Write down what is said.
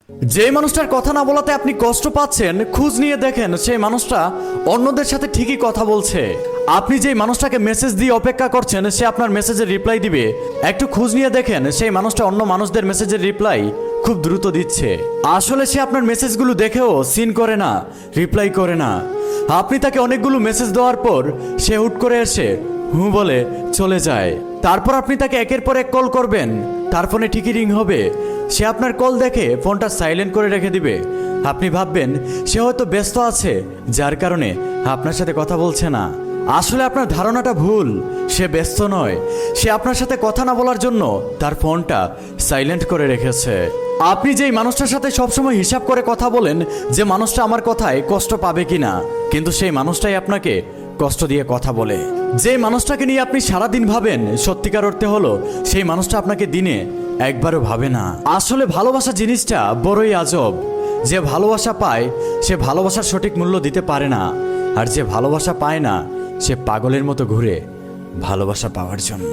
যে মানুষটার কথা না বলাতে আপনি কষ্ট পাচ্ছেন, খোঁজ নিয়ে দেখেন সেই মানুষটা অন্যদের সাথে ঠিকই কথা বলছে। আপনি যেই মানুষটাকে মেসেজ দিয়ে অপেক্ষা করছেন সে আপনার মেসেজের রিপ্লাই দিবে, একটু খোঁজ নিয়ে দেখেন সেই মানুষটা অন্য মানুষদের মেসেজের রিপ্লাই খুব দ্রুত দিচ্ছে। আসলে সে আপনার মেসেজগুলো দেখেও সিন করে না, রিপ্লাই করে না। আপনি তাকে অনেকগুলো মেসেজ দেওয়ার পর সে হুট করে এসে বলে চলে যায়। তারপর আপনি তাকে একের পর এক কল করবেন, তার ফোনে ঠিকই রিং হবে। সে আপনার কল দেখে ফোনটা সাইলেন্ট করে রেখে দিবে। আপনি ভাববেন সে হয়তো ব্যস্ত আছে, যার কারণে আপনার সাথে কথা বলছে না। আসলে আপনার ধারণাটা ভুল, সে ব্যস্ত নয়, সে আপনার সাথে কথা না বলার জন্য তার ফোনটা সাইলেন্ট করে রেখেছে। আপনি যেই মানুষটার সাথে সবসময় হিসাব করে কথা বলেন যে মানুষটা আমার কথায় কষ্ট পাবে কিনা, কিন্তু সেই মানুষটাই আপনাকে কষ্ট দিয়ে কথা বলে। যে মানুষটাকে নিয়ে আপনি সারাদিন ভাবেন, সত্যিকার অর্থে হলো সেই মানুষটা আপনাকে দিনে একবারও ভাবে না। আসলে ভালোবাসা জিনিসটা বড়ই আজব। যে ভালোবাসা পায় সে ভালোবাসার সঠিক মূল্য দিতে পারে না, আর যে ভালোবাসা পায় না সে পাগলের মতো ঘুরে ভালোবাসা পাওয়ার জন্য।